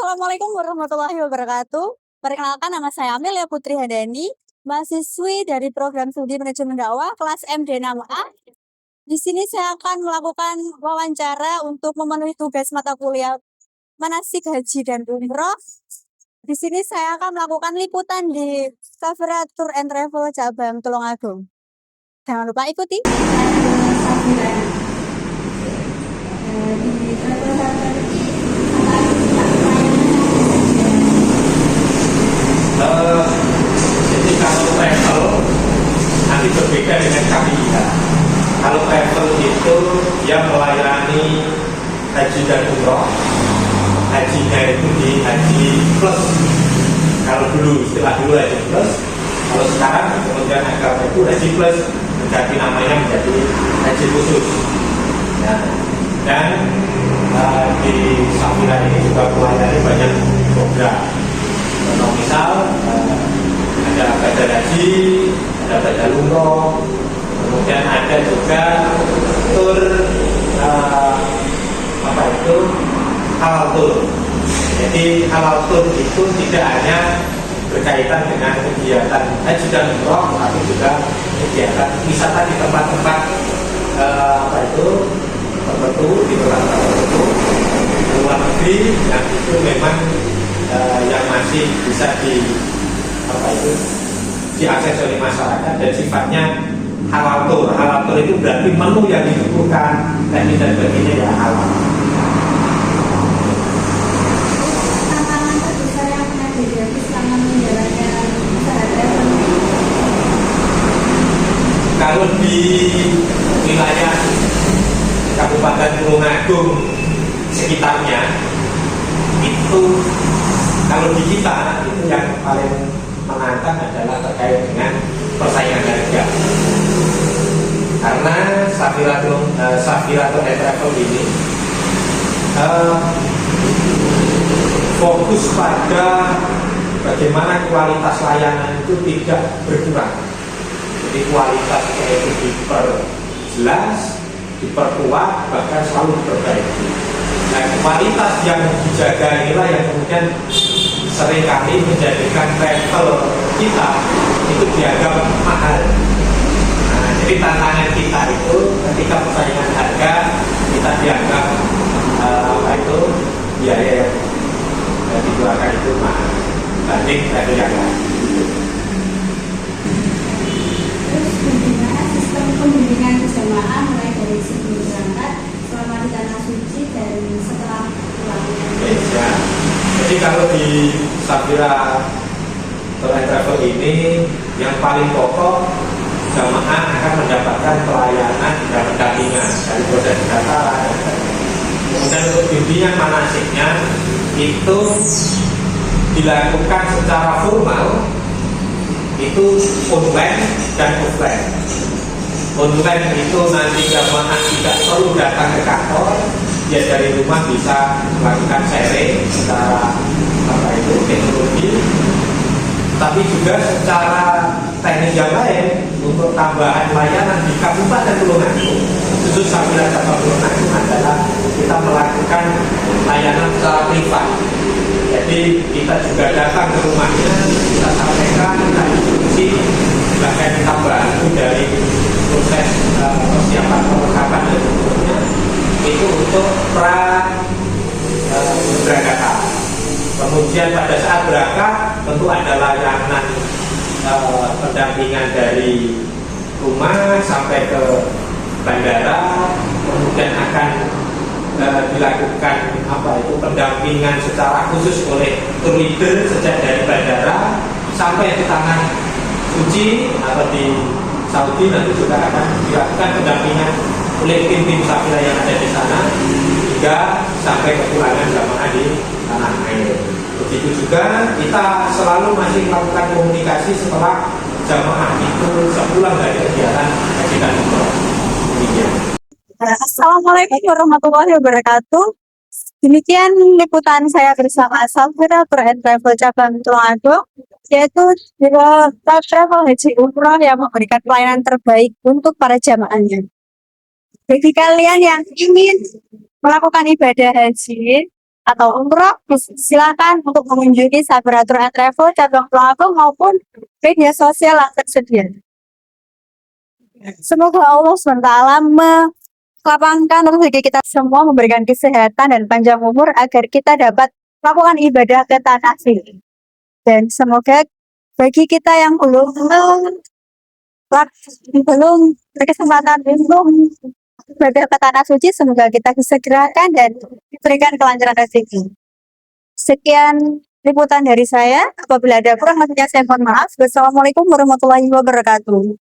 Assalamualaikum warahmatullahi wabarakatuh. Perkenalkan nama saya Amelia Putri Handani, mahasiswi dari program studi manajemen dakwah kelas MD6A. Di sini saya akan melakukan wawancara untuk memenuhi tugas mata kuliah manasik haji dan umroh. Di sini saya akan melakukan liputan di Safira Tour and Travel Cabang Tulungagung. Jangan lupa ikuti. Jadi kalau travel nanti berbeda dengan KPIH. Kalau travel itu dia melayani haji dan umroh. Hajinya itu di haji plus. Kalau dulu istilah dulu haji plus. Kalau sekarang Kementerian Agama itu haji plus menjadi namanya menjadi haji khusus. Ya. Dan di Safira ini juga melayani banyak program. Contoh misal ada badal haji, ada badal umroh, kemudian ada juga tur halal tur. Jadi halal tur itu tidak hanya berkaitan dengan kegiatan haji dan umroh, tapi juga kegiatan wisata di tempat-tempat tertentu di beberapa tertentu luar negeri yang itu memang yang masih bisa diakses oleh masyarakat dan sifatnya halal tur. Halal tur itu berarti menu yang disuguhkan teknis dan sebagainya ya halal. Tantangan terbesar yang pernah dihadapi selama menjalankan usaha travel? Kalau di wilayah Kabupaten Tulungagung sekitarnya itu, kalau di kita itu yang paling menantang adalah terkait dengan persaingan harga. Karena Safira Tour and Travel ini fokus pada bagaimana kualitas layanan itu tidak berkurang. Jadi kualitasnya itu diperjelas, diperkuat, bahkan selalu diperbaiki. Nah, kualitas yang dijaga inilah yang kemudian seringkali menjadikan travel kita itu dianggap mahal. Nah, jadi tantangan kita itu ketika persaingan harga kita dianggap biaya yang dikeluarkan itu mahal banding travel yang lain. Terus bagaimana sistem pembimbingan jemaah mulai dari sebelum berangkat, selama di tanah suci dan setelah pulang? Ya. Jadi kalau di Safira Tour and Travel ini yang paling pokok, jamaah akan mendapatkan pelayanan dan pendampingan dari proses pendaftaran. Kemudian untuk bimbingan manasiknya itu dilakukan secara formal, itu online dan offline. Online itu nanti jamaah tidak perlu datang ke kantor, dia dari rumah bisa melakukan sharing secara teknologi, tapi juga secara teknik yang lain untuk tambahan layanan di Kabupaten Tulungagung. Khusus Safira Cabang Tulungagung adalah kita melakukan layanan secara privat. Jadi kita juga datang ke rumahnya, kita sampaikan, kita diskusi, bahkan kita bantu dari proses persiapan perlengkapan dan seterusnya itu untuk berangkatan. Kemudian pada saat berangkat tentu ada layanan pendampingan dari rumah sampai ke bandara, kemudian akan dilakukan pendampingan secara khusus oleh tour leader sejak dari bandara sampai ke tanah suci atau di Saudi. Nanti juga akan dilakukan pendampingan oleh tim-tim Safira yang ada di sana hingga sampai kepulangan jamaah di tanah air. Begitu juga kita selalu masih melakukan komunikasi setelah jamaah itu sepulang dari kegiatan haji dan umroh. Assalamualaikum warahmatullahi wabarakatuh. Demikian liputan saya bersama Safira Tour and Travel Cabang Tulungagung, yaitu travel haji umroh yang memberikan pelayanan terbaik untuk para jamaahnya. Bagi kalian yang ingin melakukan ibadah haji, atau umroh, silakan untuk mengunjungi Sabaratur and Travel cabang Tulungagung maupun media sosial yang tersedia. Semoga Allah SWT melapangkan rezeki kita semua, memberikan kesehatan dan panjang umur agar kita dapat melakukan ibadah ke tanah suci. Dan semoga bagi kita yang belum berkesempatan untuk ibadah ke tanah suci, semoga kita disegerakan dan diberikan kelancaran rezeki. Sekian liputan dari saya. Apabila ada kurang, maksudnya saya mohon maaf. Wassalamualaikum warahmatullahi wabarakatuh.